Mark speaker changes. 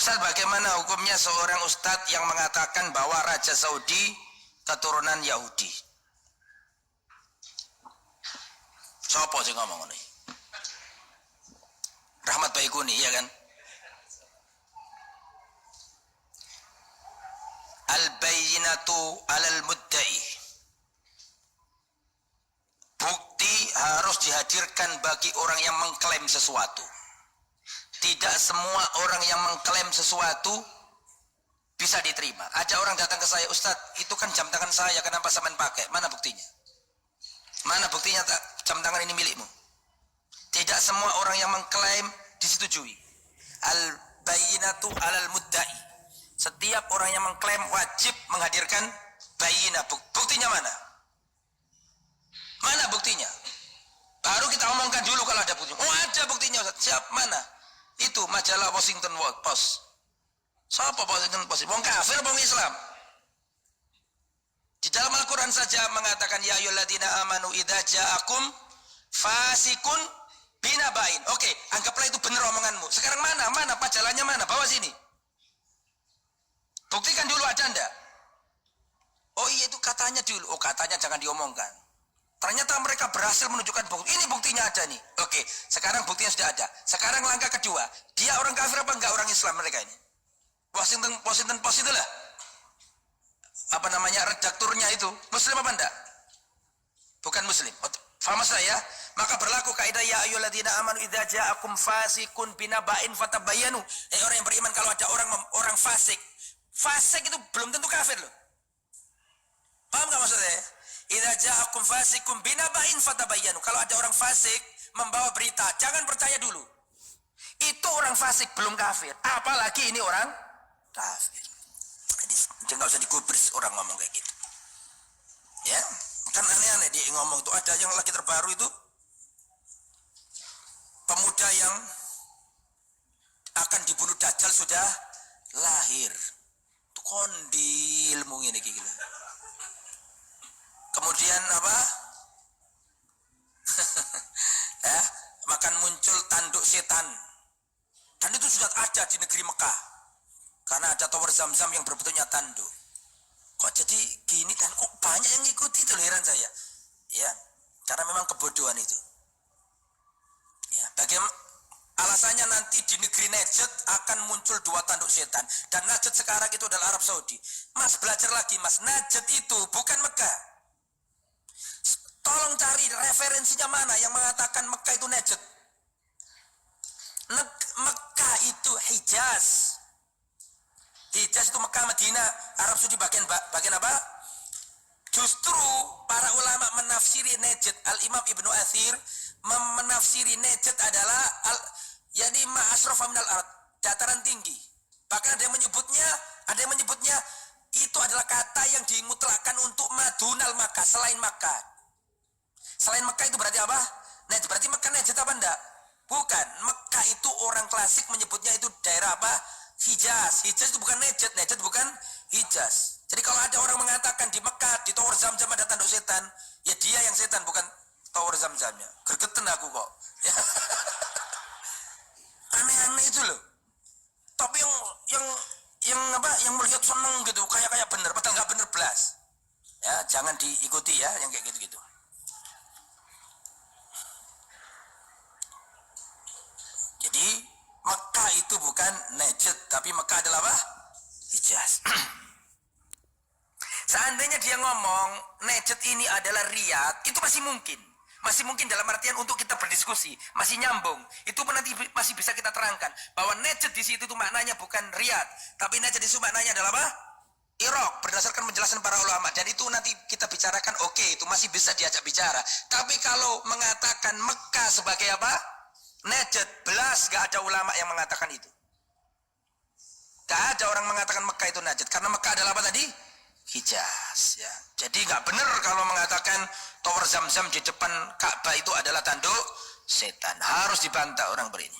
Speaker 1: Ustaz, bagaimana hukumnya seorang ustadz yang mengatakan bahwa Raja Saudi keturunan Yahudi? Sopo sih ngomong ini? Rahmat Baikuni, ya kan? Al-bayyinatu alal mudda'i. Bukti harus dihadirkan bagi orang yang mengklaim sesuatu. Tidak semua orang yang mengklaim sesuatu bisa diterima. Ada orang datang ke saya, Ustadz, itu kan jam tangan saya, kenapa sampean pakai? Mana buktinya? Mana buktinya jam tangan ini milikmu? Tidak semua orang yang mengklaim disetujui. Al-bayyinatu alal mudda'i. Setiap orang yang mengklaim wajib menghadirkan bayyinah. Buktinya mana? Mana buktinya? Baru kita omongkan dulu kalau ada buktinya. Oh, ada buktinya, Ustaz. Siap, mana? Itu majalah Washington Post. Siapa Washington Post? Wong kafir, wong Islam. Di dalam Al-Quran saja mengatakan ya ayyuhalladzina amanu idza ja'akum fasikun binaba'in. Oke, anggaplah itu benar omonganmu. Sekarang mana majalahnya mana? Bawa sini. Buktikan dulu, ada enggak? Oh iya, itu katanya dulu. Oh, katanya jangan diomongkan. Ternyata mereka berhasil menunjukkan bukti. Ini buktinya ada nih. Oke, sekarang buktinya sudah ada. Sekarang langkah kedua. Dia orang kafir apa enggak orang Islam mereka ini? Washington Post itulah. Apa namanya, redakturnya itu Muslim apa enggak? Bukan Muslim. Faham saya? Maka berlaku kaidah ya ayyuhalladzina amanu idza ja'akum fasikun binaba'in fatabayyanu. Orang yang beriman, kalau ada orang fasik. Fasik itu belum tentu kafir loh. Paham enggak maksud saya? Idza ja'akum fasikum binaba'in fatabayyanu. Kalau ada orang fasik membawa berita, jangan percaya dulu. Itu orang fasik belum kafir. Apalagi ini orang kafir. Jadi enggak usah digubris orang ngomong kayak gitu. Ya, kan aneh-aneh dia ngomong itu. Ada yang lagi terbaru itu pemuda yang akan dibunuh Dajjal sudah lahir. Itu kondil mungkin iki gila. Kemudian apa? Ya, makan muncul tanduk setan. Dan itu sudah ada di negeri Mekah. Karena ada tower Zam-Zam yang berbentuknya tanduk. Kok jadi gini kan? Kok banyak yang ngikuti, itu heran saya. Ya, karena memang kebodohan itu. Ya, bagaimana alasannya nanti di negeri Najd akan muncul 2 tanduk setan. Dan Najd sekarang itu adalah Arab Saudi. Mas belajar lagi, Mas. Najd itu bukan Mekah. Tolong cari referensinya mana yang mengatakan Mekah itu Najd. Mekah itu Hijaz. Hijaz itu Mekah, Madinah, Arab Saudi bagian apa? Justru para ulama menafsiri Najd, Al-Imam Ibnu Athir menafsiri Najd adalah yani ma asrafa minal ard, dataran tinggi. Bahkan ada yang menyebutnya itu adalah kata yang dimutlakkan untuk madunal Makkah, selain Makkah. Selain Mekah itu berarti apa? Najd. Berarti Mekah Najd apa enggak? Bukan. Mekah itu orang klasik menyebutnya itu daerah apa? Hijaz. Hijaz itu bukan Najd. Najd bukan Hijaz. Jadi kalau ada orang mengatakan di Mekah, di tower Zam-Zam ada tanduk setan, ya dia yang setan, bukan tower Zam-Zamnya. Gergeten aku kok. Ya. Aneh-aneh itu loh. Tapi yang melihat seneng gitu, kayak bener, padahal nggak bener belas. Ya, jangan diikuti ya yang kayak gitu-gitu. Jadi Mekah itu bukan Najd, tapi Mekah adalah apa? Hijaz. Seandainya dia ngomong Najd ini adalah Riyadh, itu masih mungkin dalam artian untuk kita berdiskusi, masih nyambung. Itu nanti masih bisa kita terangkan bahwa Najd di situ itu maknanya bukan Riyadh, tapi Najd di situ maknanya adalah apa? Irak, berdasarkan penjelasan para ulama. Dan itu nanti kita bicarakan, oke, itu masih bisa diajak bicara. Tapi kalau mengatakan Mekah sebagai apa? Najd, belas gak ada ulama yang mengatakan itu. Gak ada orang mengatakan Mekah itu Najd, karena Mekah adalah apa tadi? Hijaz, ya. Jadi gak benar kalau mengatakan tower Zam-Zam di depan Ka'bah itu adalah tanduk setan. Harus dibantah orang berini.